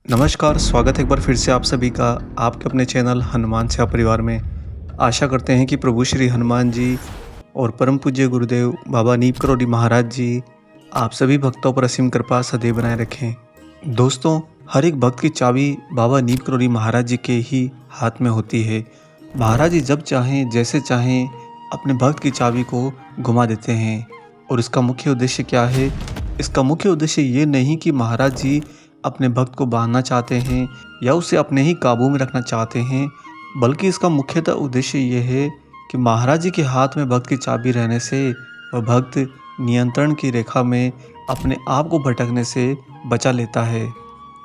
नमस्कार, स्वागत है एक बार फिर से आप सभी का आपके अपने चैनल हनुमान सेवा परिवार में। आशा करते हैं कि प्रभु श्री हनुमान जी और परम पूज्य गुरुदेव बाबा नीम करोली महाराज जी आप सभी भक्तों पर असीम कृपा सदैव बनाए रखें। दोस्तों, हर एक भक्त की चाबी बाबा नीम करोली महाराज जी के ही हाथ में होती है। महाराज जी जब चाहें जैसे चाहें अपने भक्त की चाबी को घुमा देते हैं। और इसका मुख्य उद्देश्य क्या है? इसका मुख्य उद्देश्य ये नहीं कि महाराज जी अपने भक्त को बांधना चाहते हैं या उसे अपने ही काबू में रखना चाहते हैं, बल्कि इसका मुख्यतः उद्देश्य ये है कि महाराज जी के हाथ में भक्त की चाबी रहने से वह भक्त नियंत्रण की रेखा में अपने आप को भटकने से बचा लेता है।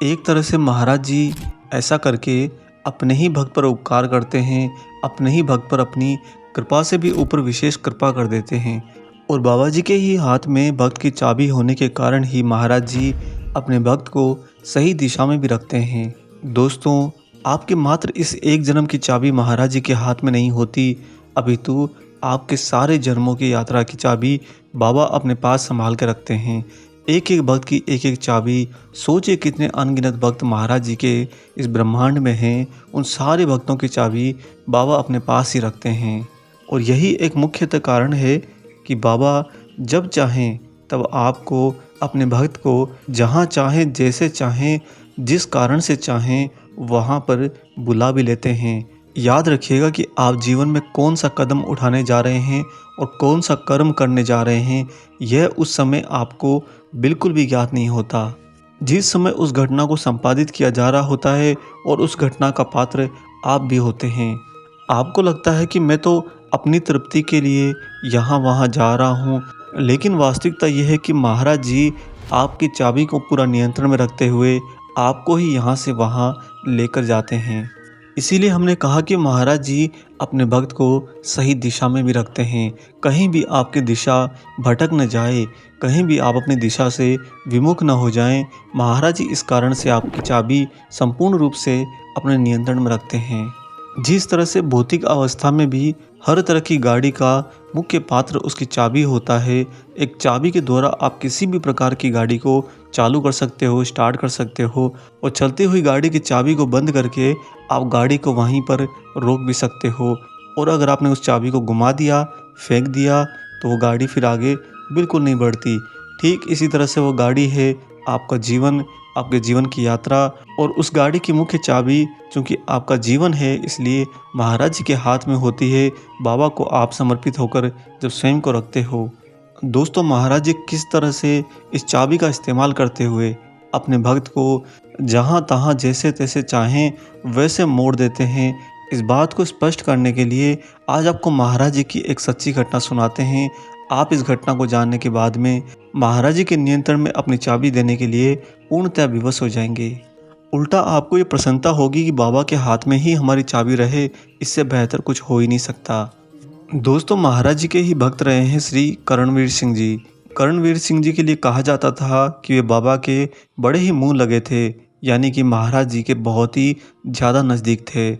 एक तरह से महाराज जी ऐसा करके अपने ही भक्त पर उपकार करते हैं, अपने ही भक्त पर अपनी कृपा से भी ऊपर विशेष कृपा कर देते हैं। और बाबा जी के ही हाथ में भक्त की चाबी होने के कारण ही महाराज जी अपने भक्त को सही दिशा में भी रखते हैं। दोस्तों, आपके मात्र इस एक जन्म की चाबी महाराज जी के हाथ में नहीं होती, अपितु आपके सारे जन्मों की यात्रा की चाबी बाबा अपने पास संभाल के रखते हैं। एक एक भक्त की एक एक चाबी, सोचिए कितने अनगिनत भक्त महाराज जी के इस ब्रह्मांड में हैं, उन सारे भक्तों की चाबी बाबा अपने पास ही रखते हैं। और यही एक मुख्यतः कारण है कि बाबा जब चाहें तब आपको, अपने भक्त को जहाँ चाहें, जैसे चाहें, जिस कारण से चाहें वहाँ पर बुला भी लेते हैं। याद रखिएगा कि आप जीवन में कौन सा कदम उठाने जा रहे हैं और कौन सा कर्म करने जा रहे हैं, यह उस समय आपको बिल्कुल भी ज्ञात नहीं होता। जिस समय उस घटना को संपादित किया जा रहा होता है और उस घटना का पात्र आप भी होते हैं। आपको लगता है कि मैं तो अपनी तृप्ति के लिए यहाँ वहाँ जा रहा हूँ, लेकिन वास्तविकता यह है कि महाराज जी आपकी चाबी को पूरा नियंत्रण में रखते हुए आपको ही यहाँ से वहाँ लेकर जाते हैं। इसीलिए हमने कहा कि महाराज जी अपने भक्त को सही दिशा में भी रखते हैं। कहीं भी आपकी दिशा भटक न जाए, कहीं भी आप अपनी दिशा से विमुख न हो जाएं, महाराज जी इस कारण से आपकी चाबी संपूर्ण रूप से अपने नियंत्रण में रखते हैं। जिस तरह से भौतिक अवस्था में भी हर तरह की गाड़ी का मुख्य पात्र उसकी चाबी होता है, एक चाबी के द्वारा आप किसी भी प्रकार की गाड़ी को चालू कर सकते हो, स्टार्ट कर सकते हो, और चलती हुई गाड़ी की चाबी को बंद करके आप गाड़ी को वहीं पर रोक भी सकते हो। और अगर आपने उस चाबी को घुमा दिया, फेंक दिया, तो वो गाड़ी फिर आगे बिल्कुल नहीं बढ़ती। ठीक इसी तरह से वो गाड़ी है आपका जीवन, आपके जीवन की यात्रा। और उस गाड़ी की मुख्य चाबी चूँकि आपका जीवन है, इसलिए महाराज जी के हाथ में होती है। बाबा को आप समर्पित होकर जब स्वयं को रखते हो। दोस्तों, महाराज जी किस तरह से इस चाबी का इस्तेमाल करते हुए अपने भक्त को जहाँ तहाँ जैसे तैसे चाहें वैसे मोड़ देते हैं, इस बात को स्पष्ट करने के लिए आज आपको महाराज जी की एक सच्ची घटना सुनाते हैं। आप इस घटना को जानने के बाद में महाराज जी के नियंत्रण में अपनी चाबी देने के लिए पूर्णतः विवश हो जाएंगे। उल्टा आपको ये प्रसन्नता होगी कि बाबा के हाथ में ही हमारी चाबी रहे, इससे बेहतर कुछ हो ही नहीं सकता। दोस्तों, महाराज जी के ही भक्त रहे हैं श्री करणवीर सिंह जी। करणवीर सिंह जी के लिए कहा जाता था कि वे बाबा के बड़े ही मुंह लगे थे, यानी कि महाराज जी के बहुत ही ज़्यादा नज़दीक थे।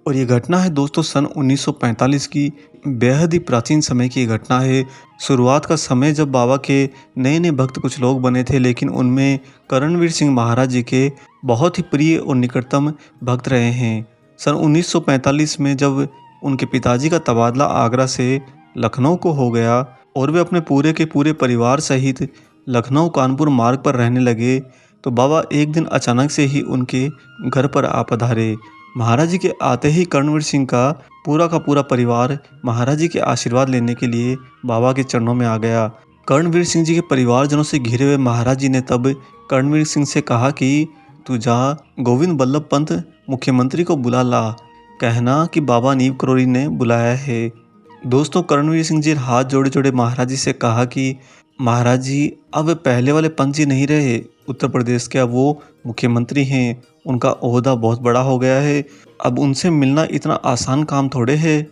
और ये घटना है दोस्तों सन 1945 की, बेहद ही प्राचीन समय की घटना है। शुरुआत का समय जब बाबा के नए नए भक्त कुछ लोग बने थे, लेकिन उनमें करणवीर सिंह महाराज जी के बहुत ही प्रिय और निकटतम भक्त रहे हैं। सन 1945 में जब उनके पिताजी का तबादला आगरा से लखनऊ को हो गया और वे अपने पूरे के पूरे परिवार सहित लखनऊ कानपुर मार्ग पर रहने लगे, तो बाबा एक दिन अचानक से ही उनके घर पर आ पधारे। महाराज जी के आते ही करणवीर सिंह का पूरा परिवार महाराज जी के आशीर्वाद लेने के लिए बाबा के चरणों में आ गया। करणवीर सिंह जी के परिवारजनों से घिरे हुए महाराज जी ने तब करणवीर सिंह से कहा कि तू जा गोविंद बल्लभ पंत मुख्यमंत्री को बुला ला, कहना कि बाबा नीम करोली ने बुलाया है। दोस्तों, करणवीर सिंह जी हाथ जोड़े जोड़े महाराज जी से कहा कि महाराज जी अब पहले वाले पंत जी नहीं रहे, उत्तर प्रदेश के अब वो मुख्यमंत्री हैं, उनका ओहदा बहुत बड़ा हो गया है, अब उनसे मिलना इतना आसान काम थोड़े है।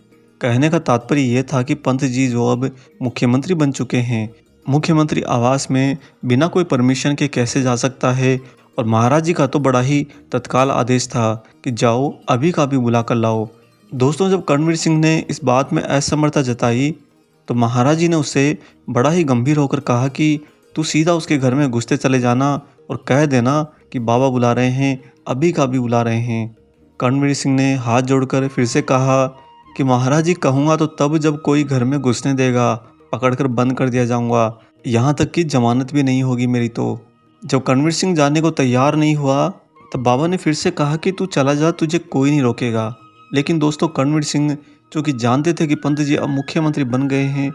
कहने का तात्पर्य यह था कि पंत जी जो अब मुख्यमंत्री बन चुके हैं, मुख्यमंत्री आवास में बिना कोई परमिशन के कैसे जा सकता है। और महाराज जी का तो बड़ा ही तत्काल आदेश था कि जाओ अभी का भी बुला कर लाओ। दोस्तों, जब करणवीर सिंह ने इस बात में असमर्थता जताई तो महाराज जी ने उससे बड़ा ही गंभीर होकर कहा कि तू सीधा उसके घर में घुसते चले जाना और कह देना कि बाबा बुला रहे हैं, अभी का अभी बुला रहे हैं। कर्णवीर सिंह ने हाथ जोड़कर फिर से कहा कि महाराज जी, कहूँगा तो तब जब कोई घर में घुसने देगा, पकड़कर बंद कर दिया जाऊँगा, यहाँ तक कि जमानत भी नहीं होगी मेरी तो। जब कर्णवीर सिंह जाने को तैयार नहीं हुआ तब बाबा ने फिर से कहा कि तू चला जा, तुझे कोई नहीं रोकेगा। लेकिन दोस्तों, कर्णवीर सिंह जो कि जानते थे कि पंत जी अब मुख्यमंत्री बन गए हैं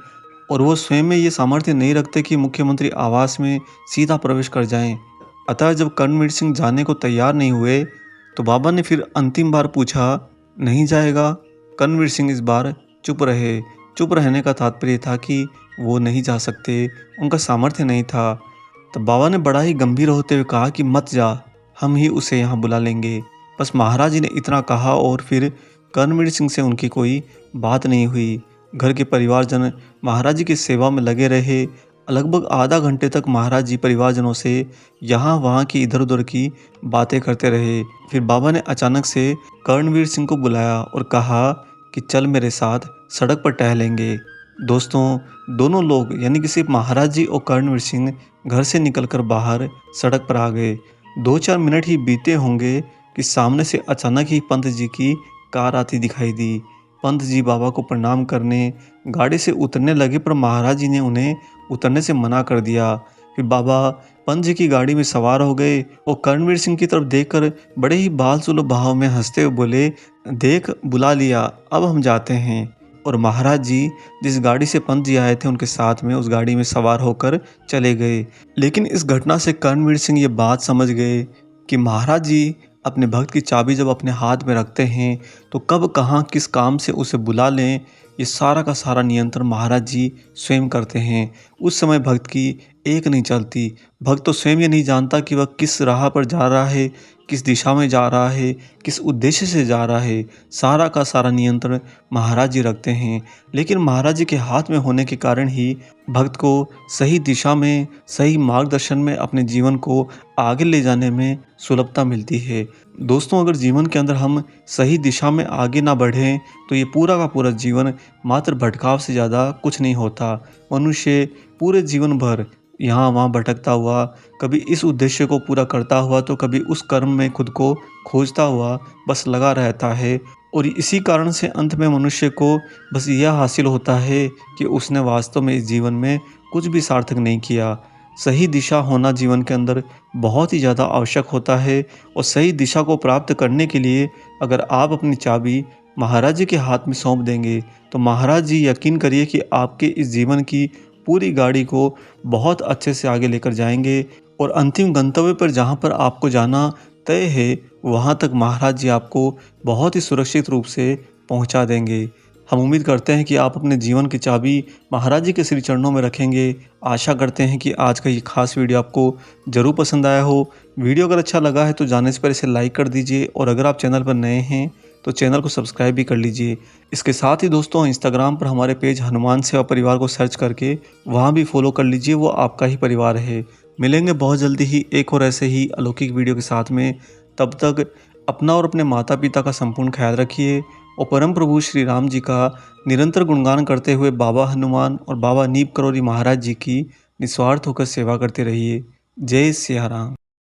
और वो स्वयं में ये सामर्थ्य नहीं रखते कि मुख्यमंत्री आवास में सीधा प्रवेश कर जाएं। अतः जब कर्णवीर सिंह जाने को तैयार नहीं हुए तो बाबा ने फिर अंतिम बार पूछा, नहीं जाएगा? कर्णवीर सिंह इस बार चुप रहे। चुप रहने का तात्पर्य था कि वो नहीं जा सकते, उनका सामर्थ्य नहीं था। तब बाबा ने बड़ा ही गंभीर होते हुए कहा कि मत जा, हम ही उसे यहाँ बुला लेंगे। बस महाराज जी ने इतना कहा और फिर कर्णवीर सिंह से उनकी कोई बात नहीं हुई। घर के परिवारजन महाराज जी की सेवा में लगे रहे। लगभग आधा घंटे तक महाराज जी परिवारजनों से यहाँ वहाँ की इधर उधर की बातें करते रहे। फिर बाबा ने अचानक से कर्णवीर सिंह को बुलाया और कहा कि चल मेरे साथ सड़क पर टहलेंगे। दोस्तों, दोनों लोग यानी कि सिर्फ महाराज जी और कर्णवीर सिंह घर से निकलकर बाहर सड़क पर आ गए। 2-4 मिनट ही बीते होंगे कि सामने से अचानक ही पंत जी की कार आती दिखाई दी। पंत जी बाबा को प्रणाम करने गाड़ी से उतरने लगे पर महाराज जी ने उन्हें उतरने से मना कर दिया। फिर बाबा पंत जी की गाड़ी में सवार हो गए और कर्णवीर सिंह की तरफ देखकर बड़े ही बाल सुलभ भाव में हंसते हुए बोले, देख बुला लिया, अब हम जाते हैं। और महाराज जी जिस गाड़ी से पंत जी आए थे उनके साथ में उस गाड़ी में सवार होकर चले गए। लेकिन इस घटना से कर्णवीर सिंह ये बात समझ गए कि महाराज जी अपने भक्त की चाबी जब अपने हाथ में रखते हैं तो कब कहाँ किस काम से उसे बुला लें, ये सारा का सारा नियंत्रण महाराज जी स्वयं करते हैं। उस समय भक्त की एक नहीं चलती। भक्त तो स्वयं ये नहीं जानता कि वह किस राह पर जा रहा है, किस दिशा में जा रहा है, किस उद्देश्य से जा रहा है। सारा का सारा नियंत्रण महाराज जी रखते हैं। लेकिन महाराज जी के हाथ में होने के कारण ही भक्त को सही दिशा में, सही मार्गदर्शन में अपने जीवन को आगे ले जाने में सुलभता मिलती है। दोस्तों, अगर जीवन के अंदर हम सही दिशा में आगे ना बढ़ें तो ये पूरा का पूरा जीवन मात्र भटकाव से ज़्यादा कुछ नहीं होता। मनुष्य पूरे जीवन भर यहाँ वहाँ भटकता हुआ, कभी इस उद्देश्य को पूरा करता हुआ तो कभी उस कर्म में खुद को खोजता हुआ बस लगा रहता है। और इसी कारण से अंत में मनुष्य को बस यह हासिल होता है कि उसने वास्तव में इस जीवन में कुछ भी सार्थक नहीं किया। सही दिशा होना जीवन के अंदर बहुत ही ज़्यादा आवश्यक होता है। और सही दिशा को प्राप्त करने के लिए अगर आप अपनी चाबी महाराज जी के हाथ में सौंप देंगे तो महाराज जी यकीन करिए कि आपके इस जीवन की पूरी गाड़ी को बहुत अच्छे से आगे लेकर जाएंगे और अंतिम गंतव्य पर जहाँ पर आपको जाना तय है वहाँ तक महाराज जी आपको बहुत ही सुरक्षित रूप से पहुँचा देंगे। हम उम्मीद करते हैं कि आप अपने जीवन की चाबी महाराज जी के श्री चरणों में रखेंगे। आशा करते हैं कि आज का ये खास वीडियो आपको ज़रूर पसंद आया हो। वीडियो अगर अच्छा लगा है तो जाने से पहले इसे लाइक कर दीजिए और अगर आप चैनल पर नए हैं तो चैनल को सब्सक्राइब भी कर लीजिए। इसके साथ ही दोस्तों, इंस्टाग्राम पर हमारे पेज हनुमान सेवा परिवार को सर्च करके वहाँ भी फॉलो कर लीजिए, वो आपका ही परिवार है। मिलेंगे बहुत जल्दी ही एक और ऐसे ही अलौकिक वीडियो के साथ में। तब तक अपना और अपने माता पिता का संपूर्ण ख्याल रखिए और परम प्रभु श्री राम जी का निरंतर गुणगान करते हुए बाबा हनुमान और बाबा नीप करोली महाराज जी की निस्वार्थ होकर सेवा करते रहिए। जय सिया राम।